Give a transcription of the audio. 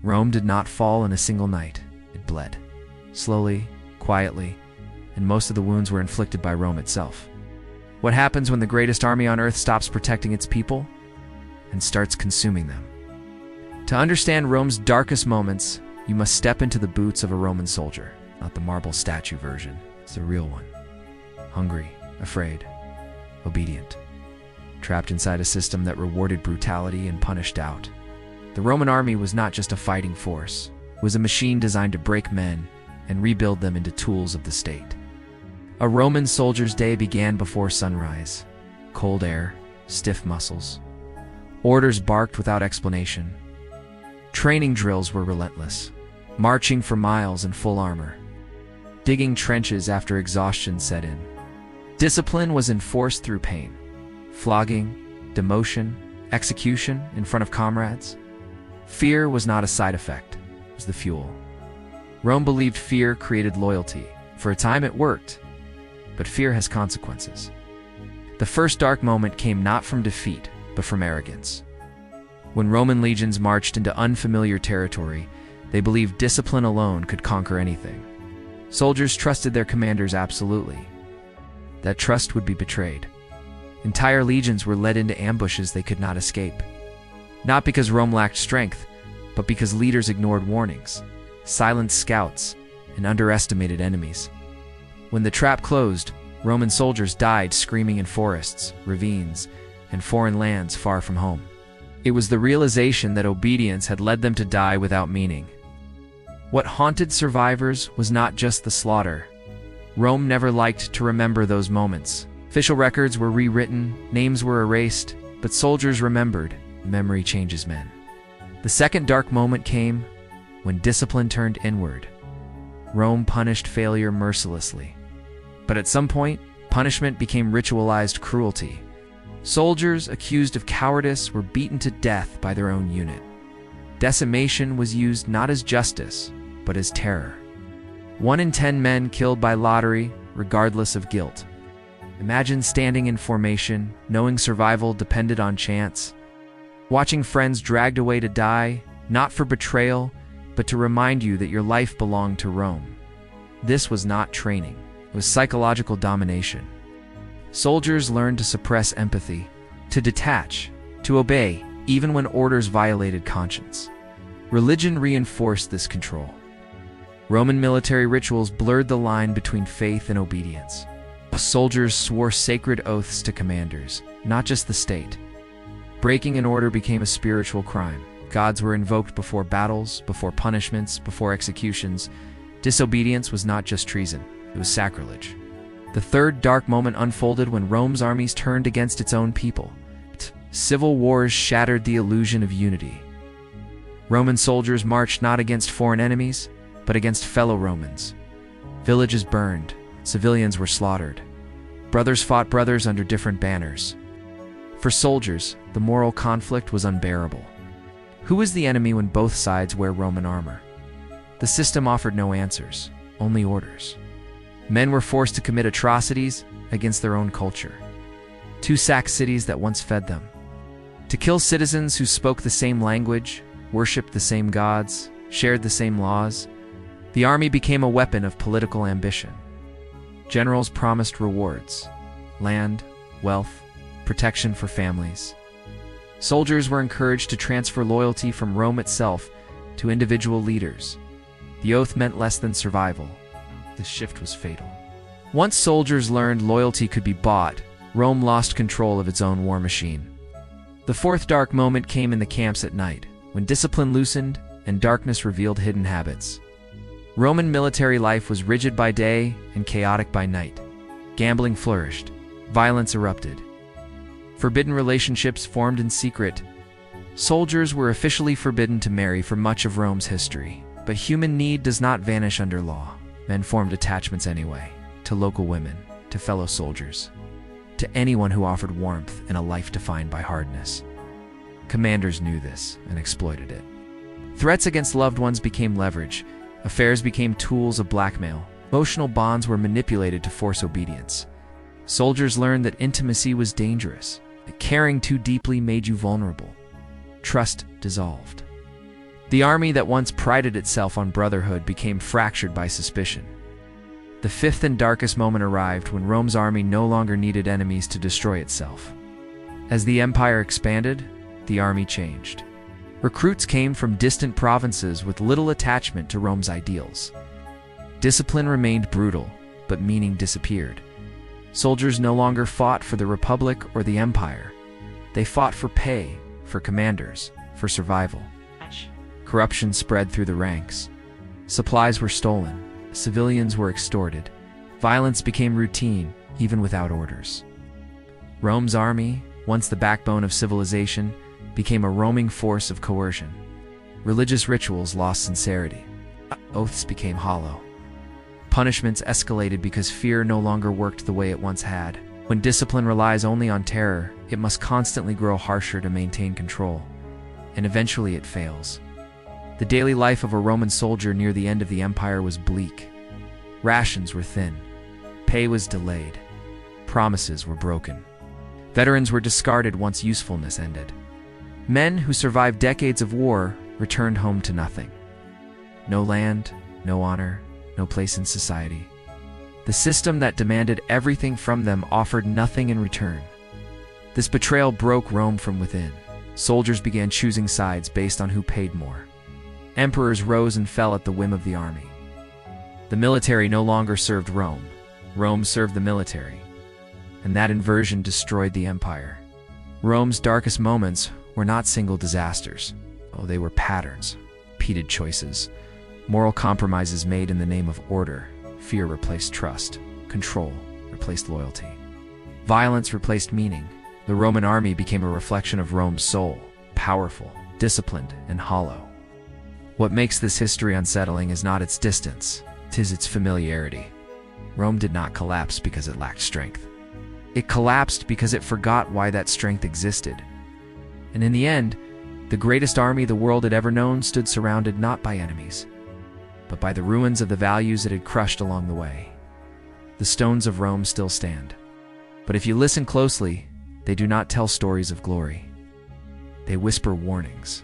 Rome did not fall in a single night. It bled. Slowly, quietly, and most of the wounds were inflicted by Rome itself. What happens when the greatest army on earth stops protecting its people and starts consuming them? To understand Rome's darkest moments, you must step into the boots of a Roman soldier, not the marble statue version. It's the real one. Hungry, afraid, obedient, trapped inside a system that rewarded brutality and punished doubt. The Roman army was not just a fighting force. It was a machine designed to break men and rebuild them into tools of the state. A Roman soldier's day began before sunrise. Cold air, stiff muscles. Orders barked without explanation. Training drills were relentless, marching for miles in full armor, digging trenches after exhaustion set in. Discipline was enforced through pain, flogging, demotion, execution in front of comrades. Fear was not a side effect, it was the fuel. Rome believed fear created loyalty. For a time it worked, but fear has consequences. The first dark moment came not from defeat, but from arrogance. When Roman legions marched into unfamiliar territory, they believed discipline alone could conquer anything. Soldiers trusted their commanders absolutely. That trust would be betrayed. Entire legions were led into ambushes they could not escape. Not because Rome lacked strength, but because leaders ignored warnings, silenced scouts, and underestimated enemies. When the trap closed, Roman soldiers died screaming in forests, ravines, and foreign lands far from home. It was the realization that obedience had led them to die without meaning. What haunted survivors was not just the slaughter. Rome never liked to remember those moments. Official records were rewritten, names were erased, but soldiers remembered. Memory changes men. The second dark moment came when discipline turned inward. Rome punished failure mercilessly. But at some point, punishment became ritualized cruelty. Soldiers accused of cowardice were beaten to death by their own unit. Decimation was used not as justice, but as terror. 1 in 10 men killed by lottery, regardless of guilt. Imagine standing in formation, knowing survival depended on chance. Watching friends dragged away to die, not for betrayal, but to remind you that your life belonged to Rome. This was not training. It was psychological domination. Soldiers learned to suppress empathy, to detach, to obey, even when orders violated conscience. Religion reinforced this control. Roman military rituals blurred the line between faith and obedience. Soldiers swore sacred oaths to commanders, not just the state. Breaking an order became a spiritual crime. Gods were invoked before battles, before punishments, before executions. Disobedience was not just treason, it was sacrilege. The third dark moment unfolded when Rome's armies turned against its own people. Civil wars shattered the illusion of unity. Roman soldiers marched not against foreign enemies, but against fellow Romans. Villages burned, civilians were slaughtered. Brothers fought brothers under different banners. For soldiers, the moral conflict was unbearable. Who is the enemy when both sides wear Roman armor? The system offered no answers, only orders. Men were forced to commit atrocities against their own culture. To sack cities that once fed them. To kill citizens who spoke the same language, worshipped the same gods, shared the same laws. The army became a weapon of political ambition. Generals promised rewards, land, wealth, protection for families. Soldiers were encouraged to transfer loyalty from Rome itself to individual leaders. The oath meant less than survival. This shift was fatal. Once soldiers learned loyalty could be bought, Rome lost control of its own war machine. The fourth dark moment came in the camps at night, when discipline loosened and darkness revealed hidden habits. Roman military life was rigid by day and chaotic by night. Gambling flourished. Violence erupted. Forbidden relationships formed in secret. Soldiers were officially forbidden to marry for much of Rome's history. But human need does not vanish under law. Men formed attachments anyway, to local women, to fellow soldiers, to anyone who offered warmth in a life defined by hardness. Commanders knew this and exploited it. Threats against loved ones became leverage. Affairs became tools of blackmail. Emotional bonds were manipulated to force obedience. Soldiers learned that intimacy was dangerous, that caring too deeply made you vulnerable. Trust dissolved. The army that once prided itself on brotherhood became fractured by suspicion. The fifth and darkest moment arrived when Rome's army no longer needed enemies to destroy itself. As the empire expanded, the army changed. Recruits came from distant provinces with little attachment to Rome's ideals. Discipline remained brutal, but meaning disappeared. Soldiers no longer fought for the Republic or the Empire. They fought for pay, for commanders, for survival. Corruption spread through the ranks. Supplies were stolen. Civilians were extorted. Violence became routine, even without orders. Rome's army, once the backbone of civilization, became a roaming force of coercion. Religious rituals lost sincerity. Oaths became hollow. Punishments escalated because fear no longer worked the way it once had. When discipline relies only on terror, it must constantly grow harsher to maintain control. And eventually it fails. The daily life of a Roman soldier near the end of the empire was bleak. Rations were thin. Pay was delayed. Promises were broken. Veterans were discarded once usefulness ended. Men who survived decades of war returned home to nothing. No land, no honor, no place in society. The system that demanded everything from them offered nothing in return. This betrayal broke Rome from within. Soldiers began choosing sides based on who paid more. Emperors rose and fell at the whim of the army. The military no longer served Rome. Rome served the military. And that inversion destroyed the empire. Rome's darkest moments were not single disasters. Oh, they were patterns, repeated choices, moral compromises made in the name of order. Fear replaced trust. Control replaced loyalty. Violence replaced meaning. The Roman army became a reflection of Rome's soul, powerful, disciplined, and hollow. What makes this history unsettling is not its distance, 'tis its familiarity. Rome did not collapse because it lacked strength. It collapsed because it forgot why that strength existed. And in the end, the greatest army the world had ever known stood surrounded not by enemies, but by the ruins of the values it had crushed along the way. The stones of Rome still stand. But if you listen closely, they do not tell stories of glory. They whisper warnings.